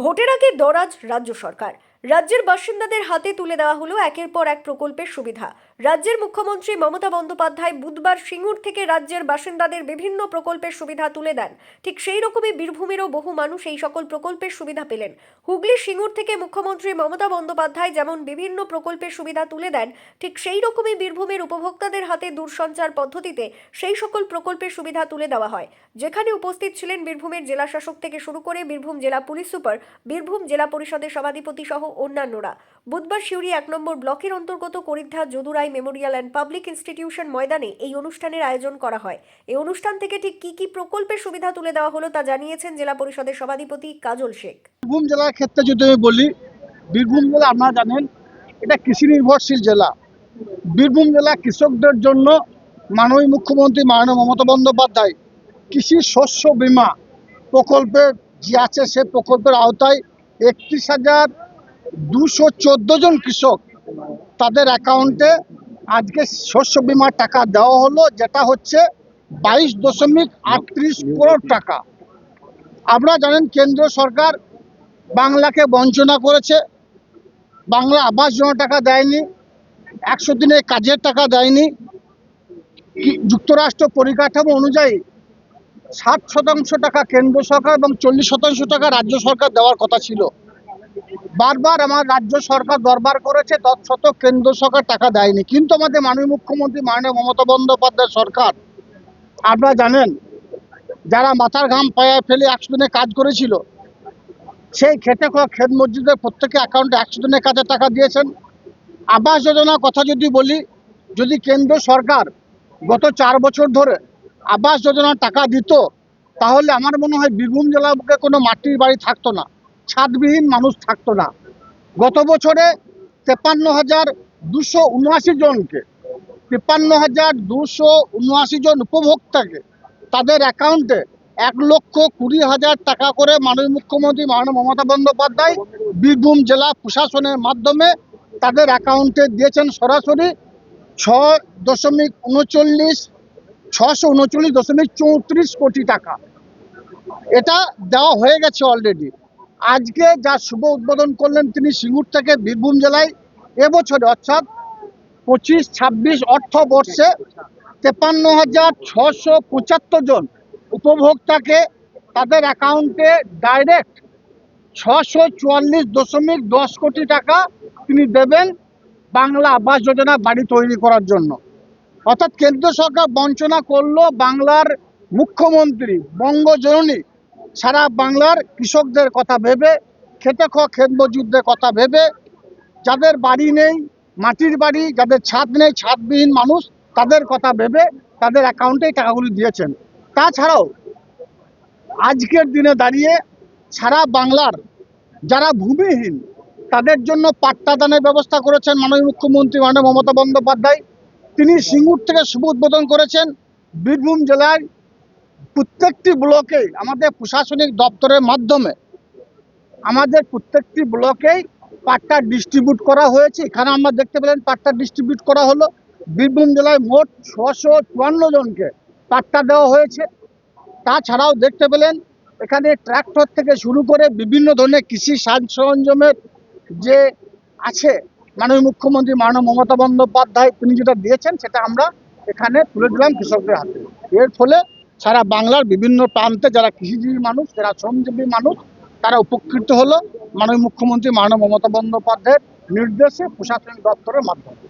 ভোটের আগে দরাজ রাজ্য সরকার। রাজ্যের বাসিন্দাদের হাতে তুলে দেওয়া হলো একের পর এক প্রকল্পের সুবিধা। রাজ্যের মুখ্যমন্ত্রী মমতা বন্দ্যোপাধ্যায় বুধবার সিঙ্গুর থেকে রাজ্যের বাসিন্দাদের বিভিন্ন প্রকল্পের সুবিধা তুলে দেন। ঠিক সেই রকমই বীরভূমেরও বহু মানুষ এই সকল প্রকল্পের সুবিধা পেলেন। হুগলি সিঙ্গুর থেকে মুখ্যমন্ত্রী মমতা বন্দ্যোপাধ্যায় যেমন বিভিন্ন প্রকল্পের সুবিধা তুলে দেন, ঠিক সেই রকমই বীরভূমের উপভোক্তাদের হাতে দূরসঞ্চার পদ্ধতিতে সেই সকল প্রকল্পের সুবিধা তুলে দেওয়া হয়। যেখানে উপস্থিত ছিলেন বীরভূমের জেলা শাসক থেকে শুরু করে বীরভূম জেলা পুলিশ সুপার, বীরভূম জেলা পরিষদের সভাধিপতি সহ অন্যান্যরা। বুধবার সিউড়ি 1 নম্বর ব্লকের অন্তর্গত করিদ্ধা যদুরাই মেমোরিয়াল অ্যান্ড পাবলিক ইনস্টিটিউশন ময়দানে এই অনুষ্ঠানের আয়োজন করা হয়। এই অনুষ্ঠান থেকে ঠিক কি কি প্রকল্পের সুবিধা তুলে দেওয়া হলো তা জানিয়েছেন জেলা পরিষদের সভাধিপতি কাজল শেখ। বীরভূম জেলার ক্ষেত্রে যদি আমি বলি, বীরভূম জেলা আপনারা জানেন এটা কৃষি নির্ভরশীল জেলা। বীরভূম জেলা কৃষকদের জন্য মাননীয় মুখ্যমন্ত্রী মাননীয় মমতা বন্দ্যোপাধ্যায় কৃষি শস্য বীমা প্রকল্পের যে আছে সে প্রকল্পের আওতায় 31,214 জন কৃষক তাদের অ্যাকাউন্টে আজকে শস্য বীমার টাকা দেওয়া হলো, যেটা হচ্ছে 22.38 করোড় টাকা। আপনারা জানেন কেন্দ্র সরকার বাংলাকে বঞ্চনা করেছে, বাংলা আবাস যোজনা টাকা দেয়নি, 100 দিনের কাজের টাকা দেয়নি। যুক্তরাষ্ট্র পরিকাঠামো অনুযায়ী 60% টাকা কেন্দ্র সরকার এবং 40% টাকা রাজ্য সরকার দেওয়ার কথা ছিল। বারবার আমার রাজ্য সরকার দরবার করেছে, তৎসত্ত্বেও কেন্দ্র সরকার টাকা দেয়নি। কিন্তু আমাদের মাননীয় মুখ্যমন্ত্রী মাননীয় মমতা বন্দ্যোপাধ্যায় সরকার, আপনারা জানেন যারা মাথার ঘাম পায়ে ফেলে 100 দিনের কাজ করেছিল, সেই খেটে খাওয়া ক্ষেত মজদুরদের প্রত্যেকে অ্যাকাউন্টে 100 দিনের কাজের টাকা দিয়েছেন। আবাস যোজনার কথা যদি বলি, যদি কেন্দ্র সরকার গত 4 বছর ধরে আবাস যোজনার টাকা দিত, তাহলে আমার মনে হয় বীরভূম জেলার বুকে কোনো মাটির বাড়ি থাকতো না, ছাদবিহীন মানুষ থাকতো না। গত বছরে 53,279 জনকে, 53,279 জন উপভোক্তাকে তাদের অ্যাকাউন্টে 1,20,000 টাকা করে মাননীয় মুখ্যমন্ত্রী মাননীয় মমতা বন্দ্যোপাধ্যায় বীরভূম জেলা প্রশাসনের মাধ্যমে তাদের অ্যাকাউন্টে দিয়েছেন সরাসরি 639.34 কোটি টাকা। এটা দেওয়া হয়ে গেছে অলরেডি। আজকে যা শুভ উদ্বোধন করলেন তিনি সিঙ্গুর থেকে বীরভূম জেলায় এবছরে অর্থাৎ 25-26 অর্থবর্ষে 53,675 জন উপভোক্তাকে তাদের অ্যাকাউন্টে ডাইরেক্ট 644.10 কোটি টাকা তিনি দেবেন বাংলা আবাস যোজনা বাড়ি তৈরি করার জন্য। অর্থাৎ কেন্দ্র সরকার বঞ্চনা করলো বাংলার মুখ্যমন্ত্রী বঙ্গজননী সারা বাংলার কৃষকদের কথা ভেবে, খেটে খাওয়া ক্ষেত মজুরদের কথা ভেবে, যাদের বাড়ি নেই মাটির বাড়ি, যাদের ছাদ নেই ছাদবিহীন মানুষ, তাদের কথা ভেবে তাদের অ্যাকাউন্টে টাকাগুলি দিয়েছেন। তাছাড়াও আজকের দিনে দাঁড়িয়ে সারা বাংলার যারা ভূমিহীন তাদের জন্য পাট্টা দানের ব্যবস্থা করেছেন মাননীয় মুখ্যমন্ত্রী মাননীয় মমতা বন্দ্যোপাধ্যায়। তিনি সিঙ্গুর থেকে শুভ উদ্বোধন করেছেন। বীরভূম জেলার প্রত্যেকটি ব্লকে আমাদের প্রশাসনিক দপ্তরের মাধ্যমে আমাদের প্রত্যেকটি ব্লকেই পাট্টা ডিস্ট্রিবিউট করা হয়েছে। এখানে আমরা দেখতে পেলেন পাট্টা ডিস্ট্রিবিউট করা হলো। বীরভূম জেলায় মোট 654 জনকে পাট্টা দেওয়া হয়েছে। তাছাড়াও দেখতে পেলেন এখানে ট্রাক্টর থেকে শুরু করে বিভিন্ন ধরনের কৃষি সাজ সরঞ্জামের যে আছে মাননীয় মুখ্যমন্ত্রী মাননীয় মমতা বন্দ্যোপাধ্যায় তিনি যেটা দিয়েছেন সেটা আমরা এখানে তুলে দিলাম কৃষকদের হাতে। এর ফলে সারা বাংলার বিভিন্ন প্রান্তে যারা কৃষিজীবী মানুষ, যারা শ্রমজীবী মানুষ, তারা উপকৃত হলো মাননীয় মুখ্যমন্ত্রী মাননীয় মমতা বন্দ্যোপাধ্যায়ের নির্দেশে প্রশাসনিক দপ্তরের মাধ্যমে।